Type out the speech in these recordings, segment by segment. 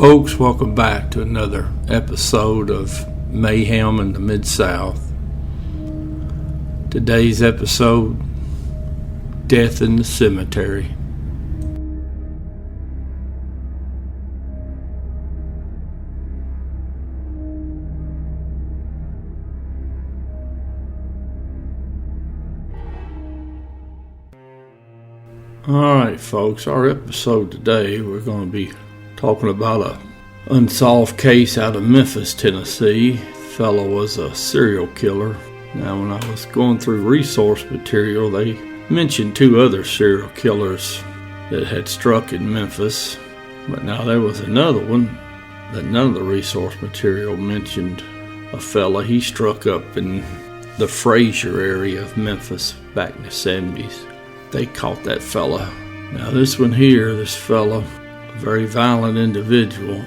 folks, welcome back to another episode of Mayhem in the Midsouth. Today's episode, Death in the Cemetery. Alright folks, our episode today, we're going to be talking about a unsolved case out of Memphis, Tennessee. The fellow was a serial killer. Now when I was going through resource material, they mentioned two other serial killers that had struck in Memphis. But now there was another one that none of the resource material mentioned. A fella, he struck up in the Frazier area of Memphis back in the 70s. They caught that fella. Now this one here, this fella, a very violent individual.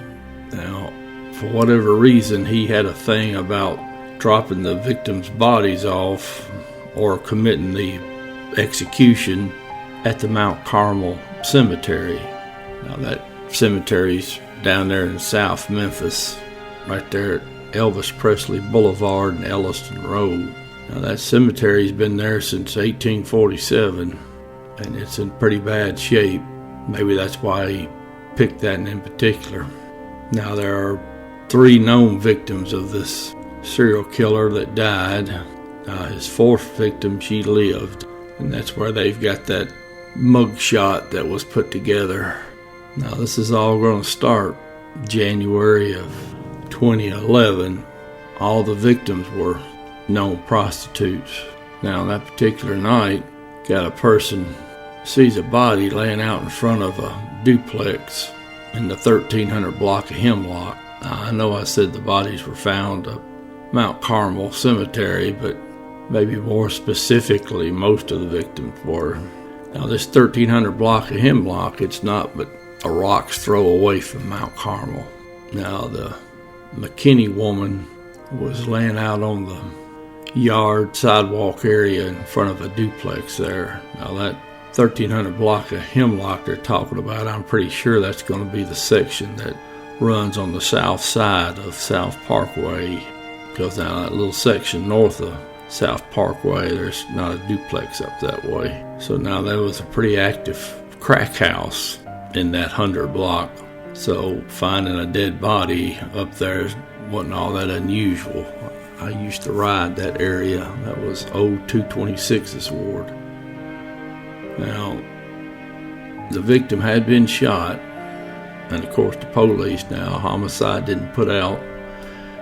Now, for whatever reason, he had a thing about dropping the victims' bodies off or committing the execution at the Mount Carmel Cemetery. Now that cemetery's down there in South Memphis, right there at Elvis Presley Boulevard and Elliston Road. Now that cemetery's been there since 1847, and it's in pretty bad shape. Maybe that's why he picked that in particular. Now there are 3 known victims of this serial killer that died. His 4th victim, she lived, and that's where they've got that mugshot that was put together. Now this is all going to start January of 2011. All the victims were known prostitutes. Now that particular night, got a person sees a body laying out in front of a duplex in the 1300 block of Hemlock. Now, I know I said the bodies were found at Mount Carmel Cemetery, but maybe more specifically, most of the victims were. Now this 1300 block of Hemlock, it's not but a rock's throw away from Mount Carmel. Now the McKinney woman was laying out on the yard sidewalk area in front of a duplex there. Now that 1300 block of Hemlock they're talking about, I'm pretty sure that's going to be the section that runs on the south side of South Parkway. Goes down that little section north of South Parkway. There's not a duplex up that way. So now there was a pretty active crack house in that 100 block. So finding a dead body up there wasn't all that unusual. I used to ride that area. That was old 226's ward. Now, the victim had been shot, and of course the police now, homicide didn't put out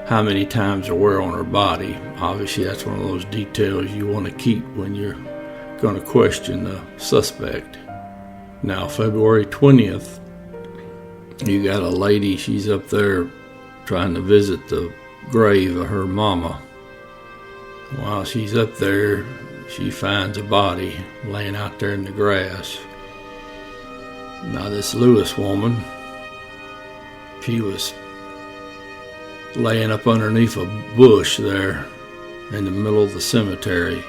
how many times there were on her body. Obviously that's one of those details you want to keep when you're going to question the suspect. Now, February 20th, you got a lady, she's up there trying to visit the grave of her mama. While she's up there, she finds a body laying out there in the grass. Now this Lewis woman, she was laying up underneath a bush there in the middle of the cemetery.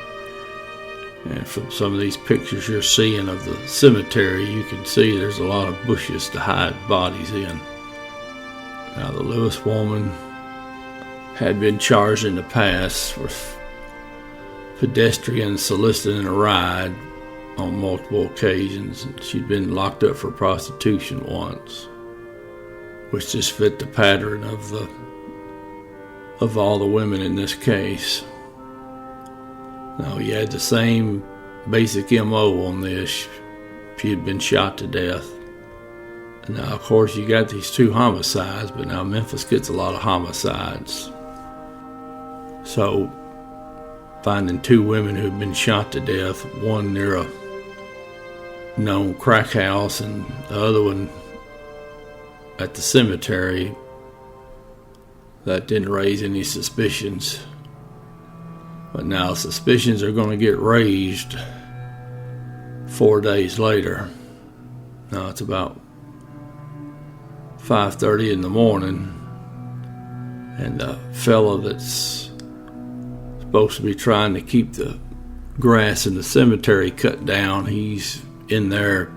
And from some of these pictures you're seeing of the cemetery, you can see there's a lot of bushes to hide bodies in. Now the Lewis woman had been charged in the past with pedestrians soliciting a ride on multiple occasions. She'd been locked up for prostitution once, which just fit the pattern of all the women in this case. Now he had the same basic MO on this. She had been shot to death. And now of course you got these 2 homicides, but now Memphis gets a lot of homicides. So finding 2 women who've been shot to death, one near a known crack house and the other one at the cemetery, that didn't raise any suspicions. But now suspicions are going to get raised 4 days later. Now it's about 5:30 in the morning, and the fella that's supposed to be trying to keep the grass in the cemetery cut down, he's in there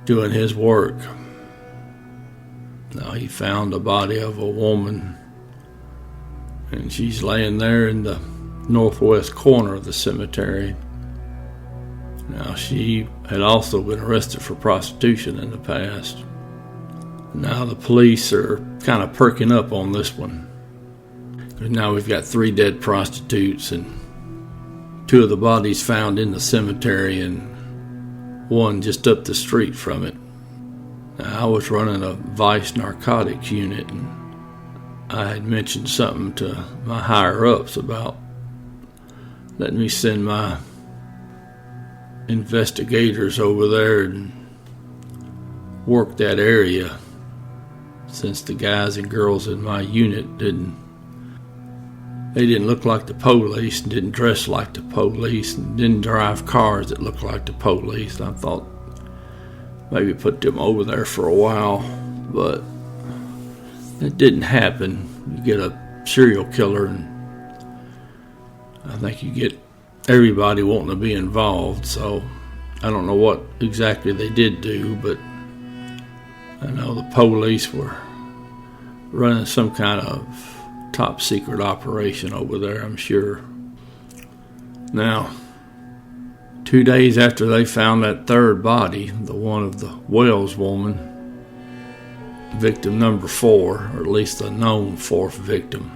doing his work. Now, he found the body of a woman, and she's laying there in the northwest corner of the cemetery. Now, she had also been arrested for prostitution in the past. Now the police are kind of perking up on this one. Now we've got 3 dead prostitutes and 2 of the bodies found in the cemetery and 1 just up the street from it. Now, I was running a vice narcotics unit, and I had mentioned something to my higher-ups about letting me send my investigators over there and work that area, since the guys and girls in my unit didn't look like the police and didn't dress like the police and didn't drive cars that looked like the police. I thought maybe put them over there for a while, but it didn't happen. You get a serial killer, and I think you get everybody wanting to be involved. So I don't know what exactly they did do, but I know the police were running some kind of top secret operation over there, I'm sure. Now, 2 days after they found that 3rd body, the one of the Wells woman, victim number 4, or at least the known 4th victim.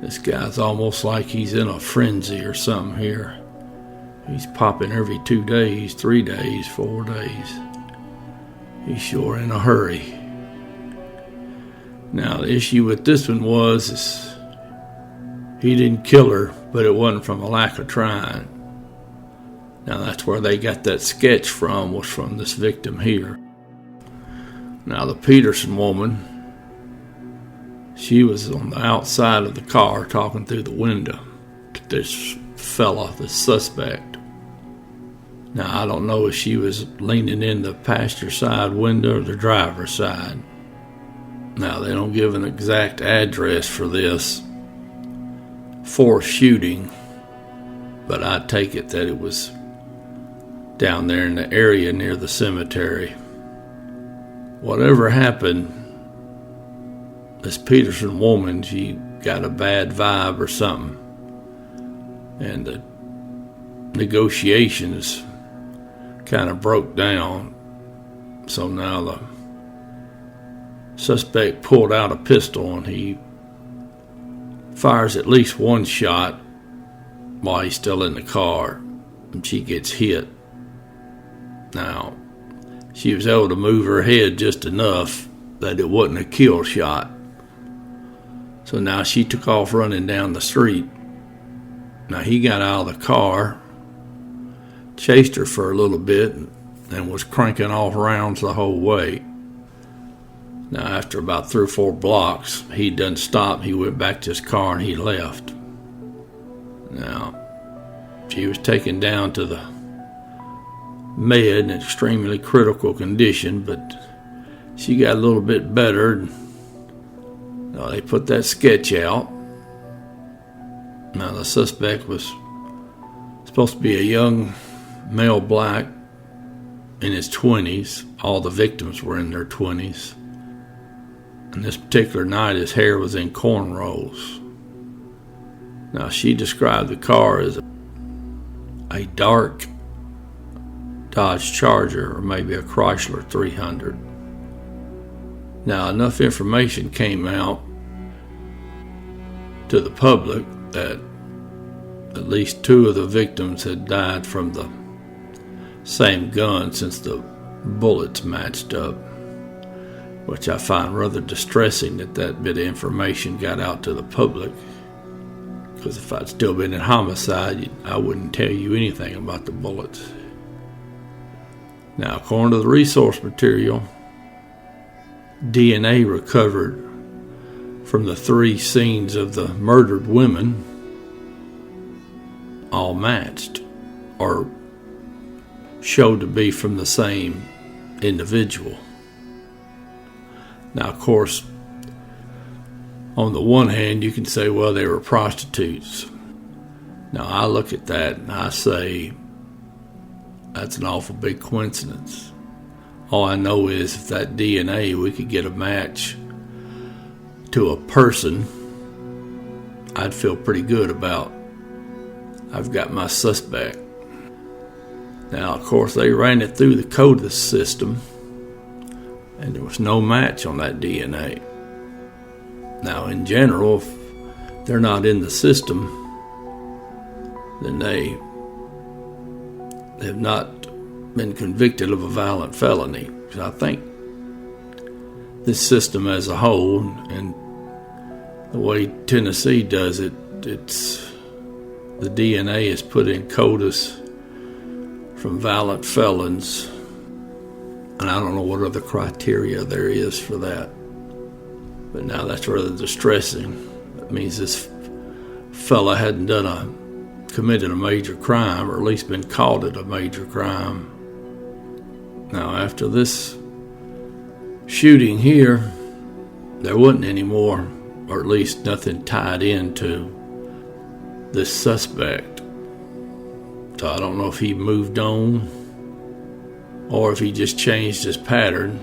This guy's almost like he's in a frenzy or something here. He's popping every 2 days, 3 days, 4 days. He's sure in a hurry. Now, the issue with this one is he didn't kill her, but it wasn't from a lack of trying. Now, that's where they got that sketch from, was from this victim here. Now, the Peterson woman, she was on the outside of the car talking through the window to this fella, this suspect. Now, I don't know if she was leaning in the passenger side window or the driver's side. Now, they don't give an exact address for this forced shooting, but I take it that it was down there in the area near the cemetery. Whatever happened, this Peterson woman, she got a bad vibe or something, and the negotiations kind of broke down. So now the suspect pulled out a pistol, and he fires at least 1 shot while he's still in the car, and she gets hit. Now, she was able to move her head just enough that it wasn't a kill shot. So now she took off running down the street. Now, he got out of the car, chased her for a little bit, and was cranking off rounds the whole way. Now, after about 3 or 4 blocks, he done stopped. He went back to his car and he left. Now, she was taken down to the med in extremely critical condition, but she got a little bit better. Now, they put that sketch out. Now, the suspect was supposed to be a young male black in his 20s. All the victims were in their 20s. And this particular night, his hair was in cornrows. Now, she described the car as a dark Dodge Charger, or maybe a Chrysler 300. Now, enough information came out to the public that at least 2 of the victims had died from the same gun, since the bullets matched up, which I find rather distressing that bit of information got out to the public, because if I'd still been in homicide, I wouldn't tell you anything about the bullets. Now, according to the resource material, DNA recovered from the 3 scenes of the murdered women all matched, or showed to be from the same individual. Now, of course, on the one hand, you can say, well, they were prostitutes. Now, I look at that and I say, that's an awful big coincidence. All I know is if that DNA, we could get a match to a person, I'd feel pretty good about. I've got my suspect. Now, of course, they ran it through the CODIS system, and there was no match on that DNA. Now, in general, if they're not in the system, then they have not been convicted of a violent felony. So I think this system as a whole, and the way Tennessee does it, it's the DNA is put in CODIS from violent felons, and I don't know what other criteria there is for that. But now that's rather distressing. That means this fella hadn't committed a major crime, or at least been caught at a major crime. Now, after this shooting here, there wasn't any more, or at least nothing tied into this suspect. So I don't know if he moved on or if he just changed his pattern,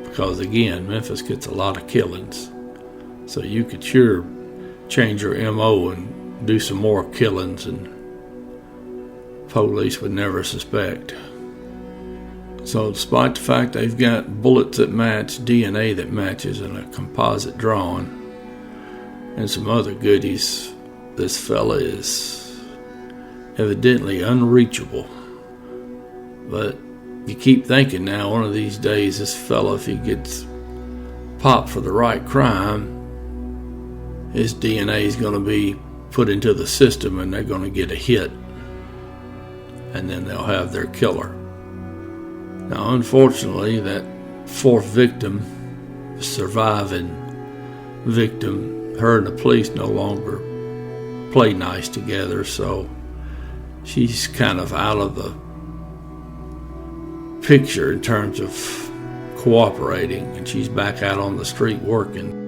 because again, Memphis gets a lot of killings. So you could sure change your MO and do some more killings and police would never suspect. So despite the fact they've got bullets that match, DNA that matches, and a composite drawn, and some other goodies, this fella is evidently unreachable. But you keep thinking now, one of these days, this fella, if he gets popped for the right crime, his DNA is going to be put into the system and they're going to get a hit. And then they'll have their killer. Now, unfortunately, that fourth victim, surviving victim, her and the police no longer play nice together, so she's kind of out of the picture in terms of cooperating, and she's back out on the street working.